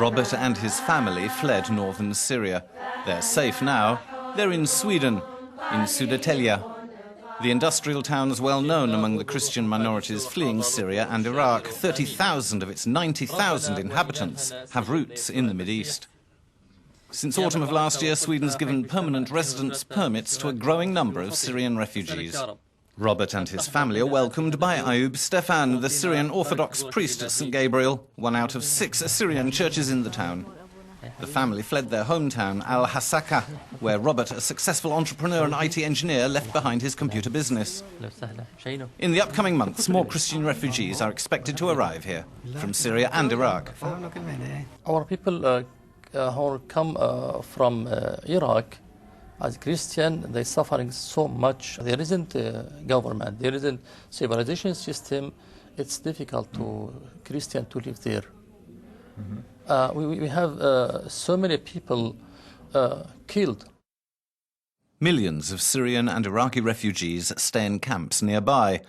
Robert and his family fled northern Syria. They're safe now. They're in Sweden, in Södertälje. The industrial town is well known among the Christian minorities fleeing Syria and Iraq. 30,000 of its 90,000 inhabitants have roots in the Mideast. Since autumn of last year, Sweden's given permanent residence permits to a growing number of Syrian refugees. Robert and his family are welcomed by Ayoub Stefan, the Syrian-Orthodox priest at Saint Gabriel, one out of 6 Assyrian churches in the town. The family fled their hometown, Al-Hasaka, where Robert, a successful entrepreneur and IT engineer, left behind his computer business. In the upcoming months, more Christian refugees are expected to arrive here, from Syria and Iraq. Our people who come from Iraq, as Christian, they're suffering so much. There isn't a government, there isn't civilization system. It's difficult to Christian to live there. We have so many people killed. Millions of Syrian and Iraqi refugees stay in camps nearby.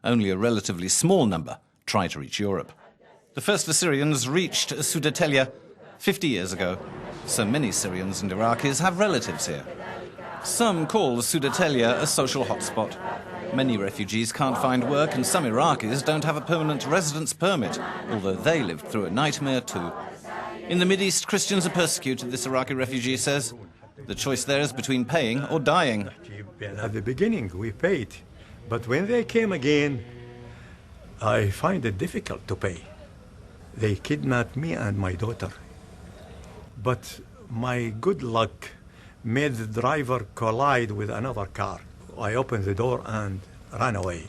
Only a relatively small number try to reach Europe. The first Assyrians reached Södertälje 50 years ago. So many Syrians and Iraqis have relatives here. Some call Södertälje a social hotspot. Many refugees can't find work, and some Iraqis don't have a permanent residence permit, although they lived through a nightmare too. In the Mideast, Christians are persecuted, this Iraqi refugee says. The choice there is between paying or dying. At the beginning, we paid, but when they came again, I find it difficult to pay. They kidnapped me and my daughter. But my good luck made the driver collide with another car. I opened the door and ran away.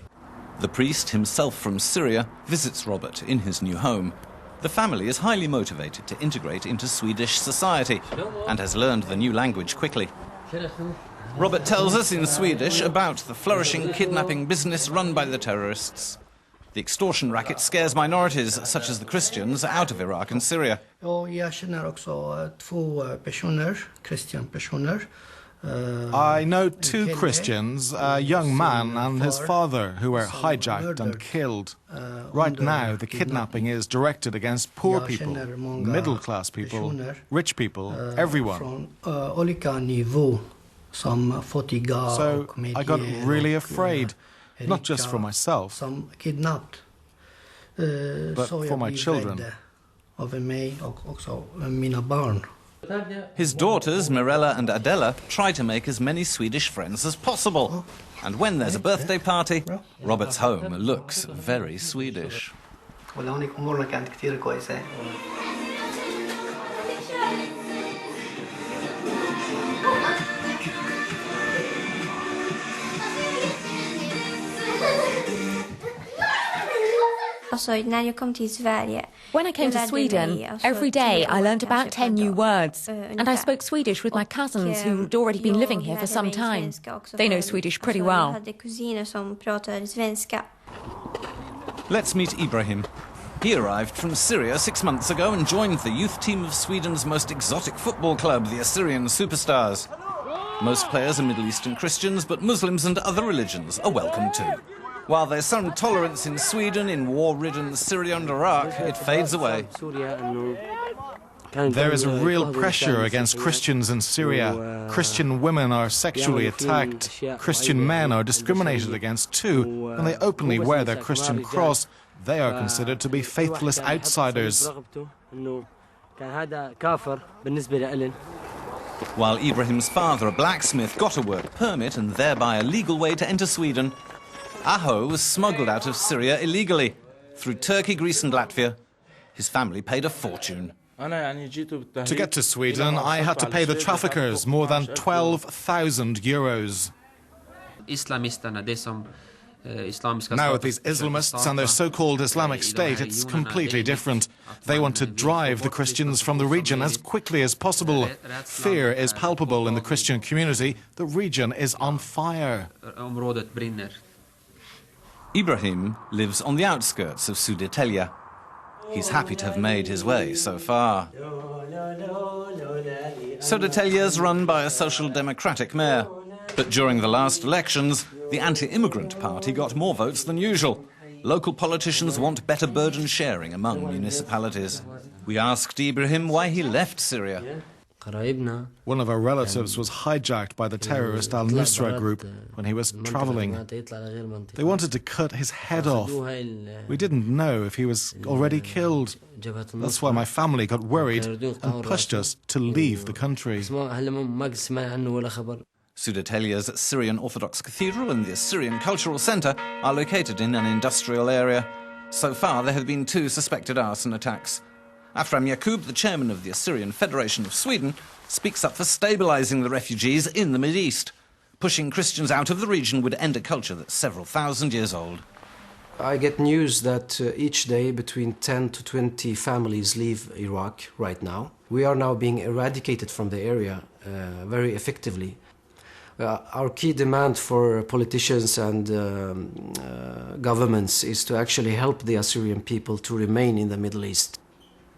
The priest, himself from Syria, visits Robert in his new home. The family is highly motivated to integrate into Swedish society and has learned the new language quickly. Robert tells us in Swedish about the flourishing kidnapping business run by the terrorists. The extortion racket scares minorities, such as the Christians, out of Iraq and Syria. I know 2 Christians, a young man and his father, who were hijacked and killed. Right now, the kidnapping is directed against poor people, middle-class people, rich people, everyone. So I got really afraid, not just for myself, but for my children. His daughters, Mirella and Adela, try to make as many Swedish friends as possible. And when there's a birthday party, Robert's home looks very Swedish. When I came to Sweden, every day I learned about 10 new words, and I spoke Swedish with my cousins who'd already been living here for some time. They know Swedish pretty well. Let's meet Ibrahim. He arrived from Syria 6 months ago and joined the youth team of Sweden's most exotic football club, the Assyrian Superstars. Most players are Middle Eastern Christians, but Muslims and other religions are welcome too. While there's some tolerance in Sweden, in war-ridden Syria and Iraq, it fades away. There is a real pressure against Christians in Syria. Christian women are sexually attacked. Christian men are discriminated against too. When they openly wear their Christian cross, they are considered to be faithless outsiders. While Ibrahim's father, a blacksmith, got a work permit and thereby a legal way to enter Sweden, Aho was smuggled out of Syria illegally. Through Turkey, Greece and Latvia, his family paid a fortune. To get to Sweden, I had to pay the traffickers more than 12,000 euros. Now with these Islamists and their so-called Islamic State, it's completely different. They want to drive the Christians from the region as quickly as possible. Fear is palpable in the Christian community. The region is on fire. Ibrahim lives on the outskirts of Södertälje. He's happy to have made his way so far. Södertälje is run by a social democratic mayor. But during the last elections, the anti-immigrant party got more votes than usual. Local politicians want better burden sharing among municipalities. We asked Ibrahim why he left Syria. One of our relatives was hijacked by the terrorist al-Nusra group when he was traveling. They wanted to cut his head off. We didn't know if he was already killed. That's why my family got worried and pushed us to leave the country. Södertälje's Syrian-Orthodox Cathedral and the Assyrian Cultural Centre are located in an industrial area. So far, there have been 2 suspected arson attacks. Afram Ayoub, the chairman of the Assyrian Federation of Sweden, speaks up for stabilising the refugees in the Mideast. Pushing Christians out of the region would end a culture that's several thousand years old. I get news that each day between 10 to 20 families leave Iraq right now. We are now being eradicated from the area very effectively. Our key demand for politicians and governments is to actually help the Assyrian people to remain in the Middle East.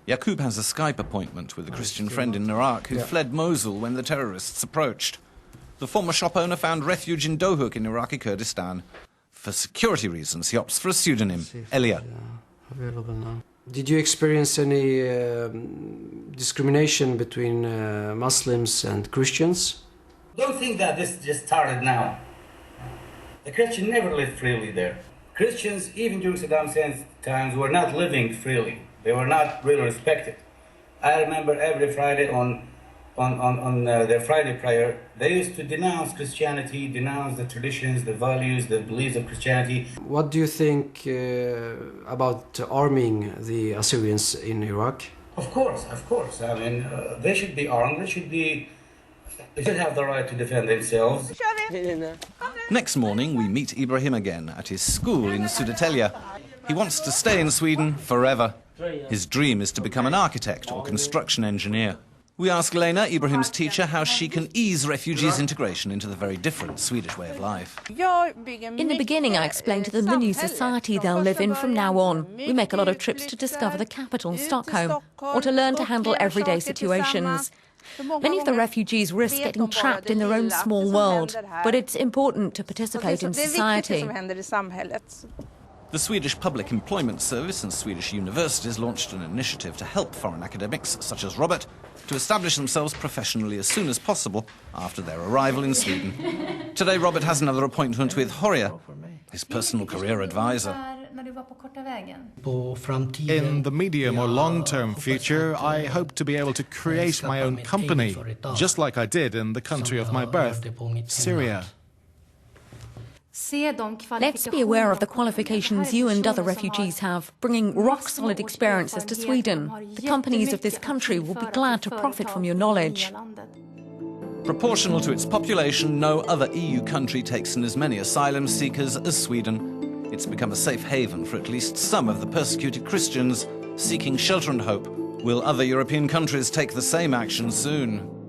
Ayoub has a Skype appointment with a Christian friend in Iraq who fled Mosul when the terrorists approached. The former shop owner found refuge in Dohuk in Iraqi Kurdistan. For security reasons, he opts for a pseudonym, Elia. Did you experience any discrimination between Muslims and Christians? Don't think that this just started now. The Christians never lived freely there. Christians, even during Saddam Hussein's times, were not living freely. They were not really respected. I remember every Friday on their Friday prayer, they used to denounce Christianity, denounce the traditions, the values, the beliefs of Christianity. What do you think about arming the Assyrians in Iraq? Of course. I mean, they should be armed. They should have the right to defend themselves. Next morning, we meet Ibrahim again at his school in Södertälje. He wants to stay in Sweden forever. His dream is to become an architect or construction engineer. We ask Lena, Ibrahim's teacher, how she can ease refugees' integration into the very different Swedish way of life. In the beginning, I explained to them the new society they'll live in from now on. We make a lot of trips to discover the capital, Stockholm, or to learn to handle everyday situations. Many of the refugees risk getting trapped in their own small world, but it's important to participate in society. The Swedish Public Employment Service and Swedish universities launched an initiative to help foreign academics, such as Robert, to establish themselves professionally as soon as possible after their arrival in Sweden. Today, Robert has another appointment with Horia, his personal career advisor. In the medium or long-term future, I hope to be able to create my own company, just like I did in the country of my birth, Syria. Let's be aware of the qualifications you and other refugees have, bringing rock-solid experiences to Sweden. The companies of this country will be glad to profit from your knowledge. Proportional to its population, no other EU country takes in as many asylum seekers as Sweden. It's become a safe haven for at least some of the persecuted Christians seeking shelter and hope. Will other European countries take the same action soon?